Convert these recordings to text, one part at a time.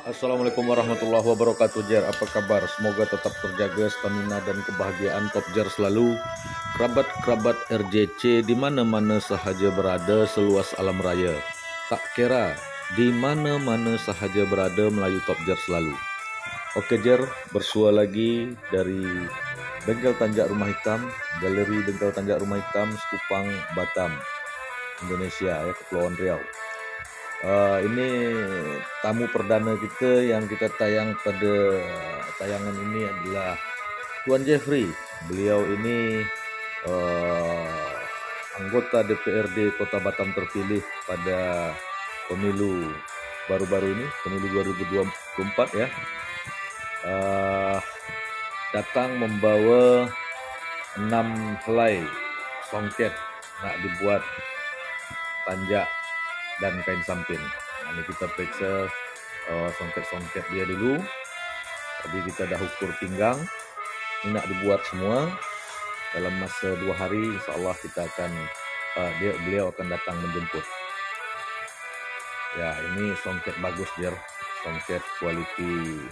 Assalamualaikum warahmatullahi wabarakatuh, Jer. Apa kabar? Semoga tetap terjaga stamina dan kebahagiaan Top Jer selalu. Kerabat-kerabat RJC di mana-mana sahaja berada seluas alam raya. Tak kira di mana-mana sahaja berada, Melayu Top Jer selalu. Oke, Jer, bersua lagi dari Bengkel Tanjak Rumah Hitam, Galeri Bengkel Tanjak Rumah Hitam, Sekupang, Batam, Indonesia, ya, Kepulauan Riau. Ini tamu perdana kita yang kita tayang pada tayangan ini adalah Tuan Jeffrey. Beliau ini anggota DPRD Kota Batam terpilih pada pemilu baru-baru ini, pemilu 2024 ya. Datang membawa 6 helai songket nak dibuat tanjak dan kain samping. Ini kita periksa songket-songket dia dulu. Tadi kita dah ukur pinggang. Ini nak dibuat semua. Dalam masa 2 hari, insyaAllah kita akan beliau akan datang menjemput. Ya, ini songket bagus, Jer. Songket kualiti,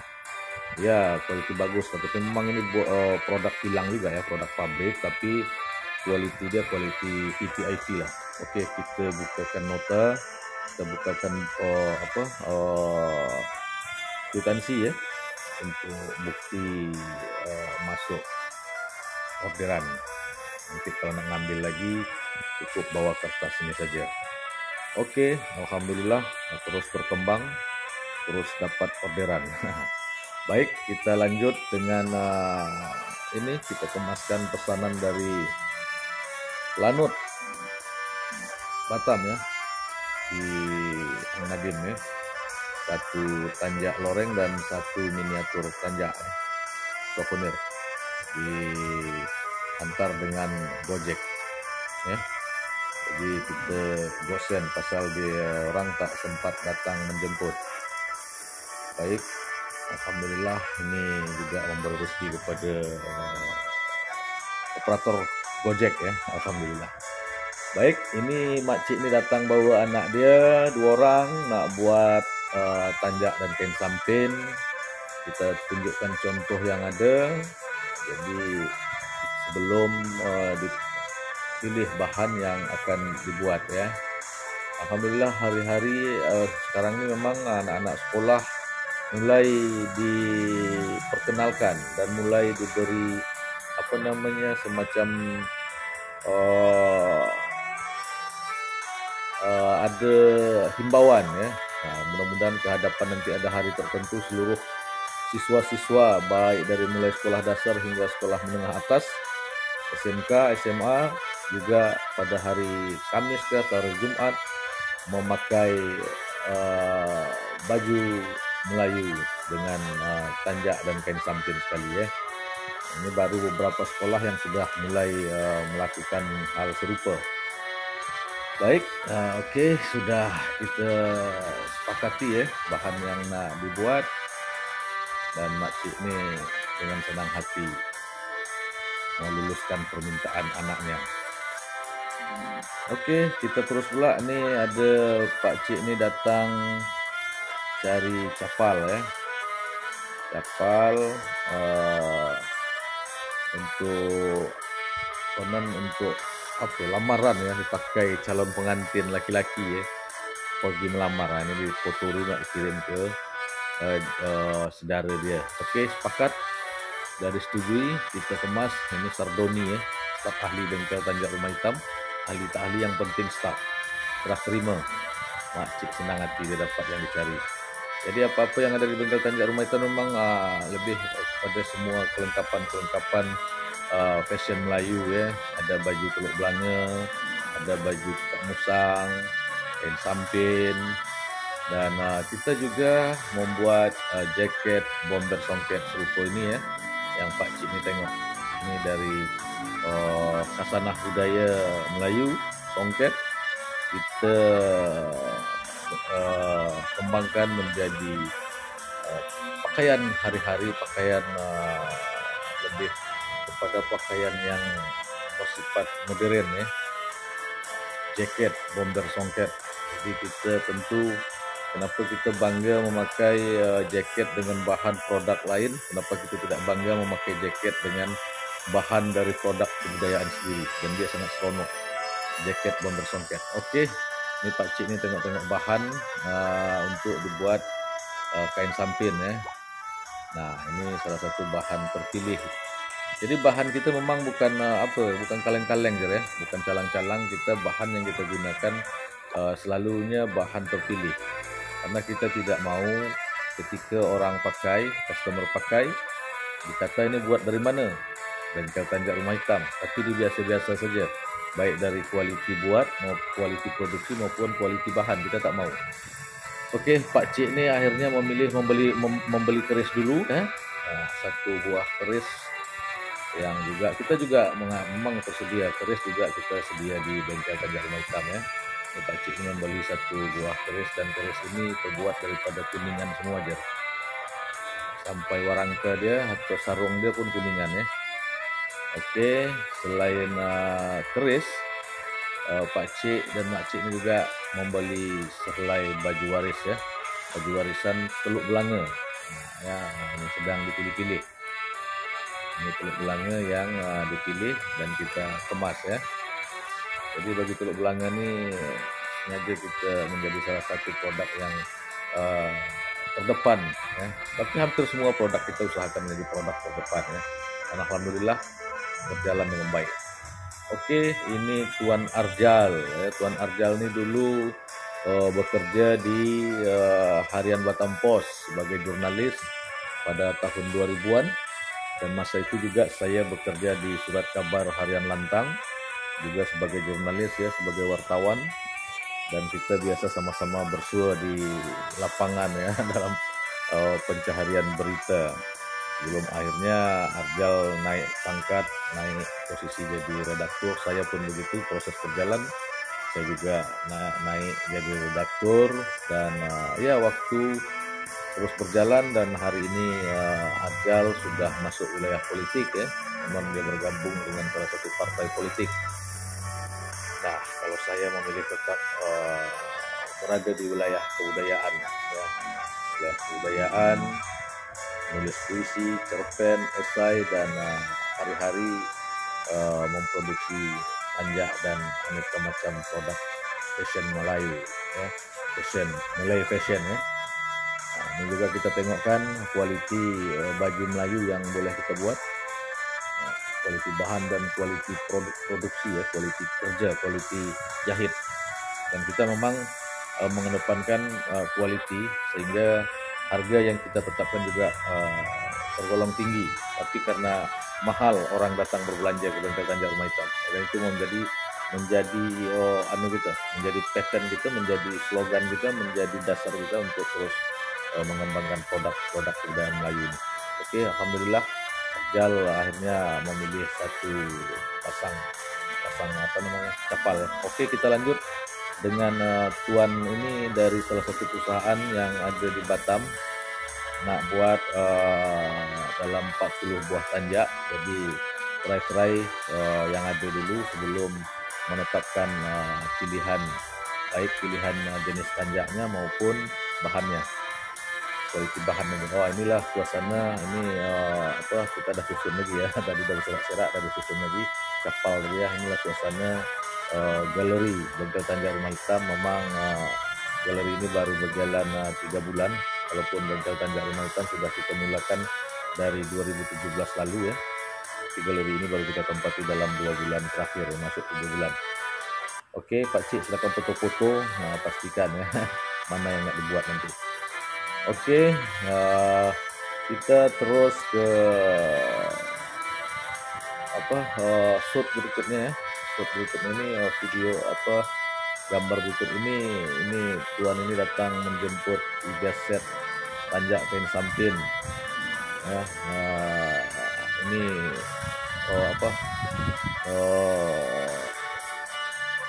ya kualiti bagus. Tapi memang ini produk kilang juga ya, produk pabrik. Tapi kualiti dia kualiti VVIP lah. Oke, kita bukakan nota. Kita bukakan kwitansi ya untuk bukti masuk orderan. Nanti kalau nak ngambil lagi cukup bawa kertas ini saja. Oke, alhamdulillah terus berkembang, terus dapat orderan. Baik, kita lanjut dengan ini kita kemaskan pesanan dari Lanut Batam ya, di Ang Nadim ya, 1 tanjak loreng dan 1 miniatur tanjak souvenir diantar dengan Gojek ya. Jadi kita gosen pasal dia orang tak sempat datang menjemput. Baik, alhamdulillah ini juga memberi rezeki kepada operator Gojek ya, alhamdulillah. Baik, ini makcik ni datang bawa anak dia 2 orang nak buat tanjak dan kain samping. Kita tunjukkan contoh yang ada. Jadi sebelum dipilih bahan yang akan dibuat ya. Alhamdulillah hari-hari sekarang ini memang anak-anak sekolah mulai diperkenalkan dan mulai diberi semacam ada himbauan ya. Mudah-mudahan kehadapan nanti ada hari tertentu seluruh siswa-siswa baik dari mulai sekolah dasar hingga sekolah menengah atas, SMK, SMA juga pada hari Kamis ke atau hari Jumat memakai baju Melayu dengan tanjak dan kain samping sekali ya. Ini baru beberapa sekolah yang sudah mulai melakukan hal serupa. Baik, oke, sudah kita sepakati ya bahan yang nak dibuat, dan makcik ni dengan senang hati meluluskan permintaan anaknya. Oke, kita terus pula. Ni ada pakcik ni datang cari capal ya, capal untuk lamaran ya, dipakai calon pengantin laki-laki ya, pergi melamar. Ini di foto dulu nak dikirim ke saudara dia. Oke, sepakat, sudah disetujui, kita kemas. Ini Sardoni ya, staf ahli Bengkel Tanjak Rumah Hitam, ahli tak ahli yang penting staf. Serah terima, makcik senang hati dia dapat yang dicari. Jadi apa-apa yang ada di Bengkel Tanjak Rumah Hitam memang lebih pada semua kelengkapan fashion Melayu ya. Ada baju teluk belanga, ada baju tak musang, kain samping, dan kita juga membuat jaket bomber songket serupa ini ya, yang Pak Cik ni tengok. Ini dari khasanah budaya Melayu, songket. Kita kembangkan menjadi pakaian hari-hari, pakaian lebih kepada pakaian yang bersifat modern ya. Jaket bomber songket. Jadi kita tentu Kenapa kita bangga memakai jaket dengan bahan produk lain? Kenapa kita tidak bangga memakai jaket dengan bahan dari produk kebudayaan sendiri? Dan dia sangat seronok. Jaket bomber songket. Okey, ni Pak Cik ni tengok-tengok bahan untuk dibuat kain sampin ya. Nah, ini salah satu bahan terpilih. Jadi bahan kita memang bukan bukan kaleng-kaleng je ya, bukan calang-calang. Kita bahan yang kita gunakan selalunya bahan terpilih. Karena kita tidak mau ketika orang pakai, customer pakai, dikata ini buat dari mana? Bengkel Tanjak Rumah Hitam. Tapi dia biasa-biasa saja. Baik dari kualiti buat, kualiti produksi maupun kualiti bahan. Kita tak mau. Okey, Pak Cik ni akhirnya memilih membeli keris dulu. Satu buah keris yang juga kita juga memang tersedia keris juga kita sedia di Bengkel Tanjak Rumah Hitam ya. Pak Cik membeli satu buah keris dan keris ini terbuat daripada kuningan semua je. Sampai warangka dia atau sarung dia pun kuningan ya. Okey, selain keris, Pak Cik dan Mak Cik ni juga membeli sehelai baju waris ya. Baju warisan Teluk Belanga. Ini sedang dipilih-pilih. Ini Teluk Belanga yang dipilih dan kita kemas ya. Jadi baju Teluk Belanga ni sengaja kita menjadi salah satu produk yang terdepan ya. Tapi hampir semua produk kita usahakan menjadi produk terdepan ya. Dan alhamdulillah berjalan dengan baik. Okey, ini Tuan Arjal ya. Tuan Arjal ni dulu bekerja di Harian Batam Pos sebagai jurnalis pada tahun 2000-an. Dan masa itu juga saya bekerja di Surat Kabar Harian Lantang juga sebagai jurnalis ya, sebagai wartawan, dan kita biasa sama-sama bersua di lapangan ya dalam pencaharian berita. Sebelum akhirnya Arjal naik pangkat, naik posisi jadi redaktur, saya pun begitu proses berjalan. Saya juga naik jadi redaktur dan ya waktu terus berjalan dan hari ini Arjal sudah masuk wilayah politik ya. Memang dia bergabung dengan salah satu partai politik. Nah, kalau saya memilih tetap berada di wilayah kebudayaan ya. Wilayah kebudayaan, menulis puisi, cerpen, esai dan hari-hari memproduksi tanjak dan aneka macam produk fashion Melayu ya. Fashion Malay fashion ya. Ini juga kita tengokkan kualiti baju Melayu yang boleh kita buat, kualiti bahan dan kualiti produksi ya, kualiti kerja, kualiti jahit. Dan kita memang mengedepankan kualiti sehingga harga yang kita tetapkan juga tergolong tinggi. Tapi karena mahal orang datang berbelanja ke Bengkel Tanjak Rumah Hitam, dan itu menjadi pattern kita, menjadi slogan kita, menjadi dasar kita untuk terus mengembangkan produk-produk kebudayaan Melayu ini. Okey, alhamdulillah Arjal akhirnya memilih satu pasang kapal. Okey, kita lanjut dengan tuan ini dari salah satu perusahaan yang ada di Batam, nak buat dalam 40 buah tanjak. Jadi cerai-cerai yang ada dulu sebelum menetapkan pilihan, baik pilihan jenis tanjaknya maupun bahannya, kualiti bahan ini. Inilah suasana ini kita dah susun lagi ya. Tadi dari serak-serak tadi susun lagi kapal tadi ya. Inilah suasana galeri Bengkel Tanjak Rumah Hitam. Memang galeri ini baru berjalan 3 bulan. Walaupun Bengkel Tanjak Rumah Hitam sudah kita mulakan dari 2017 lalu ya. Tapi galeri ini baru kita tempati dalam 2 bulan terakhir, masuk 3 bulan. Okey, Pak Cik silakan foto-foto, pastikan ya mana yang nak dibuat nanti. Okey, kita terus ke shoot berikutnya ya. Shoot berikutnya ini video gambar berikut ini tuan ini datang menjemput 3 set tanjak kain sampin ya. Ini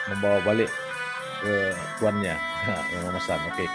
membawa balik ke tuannya yang memesan. Okey.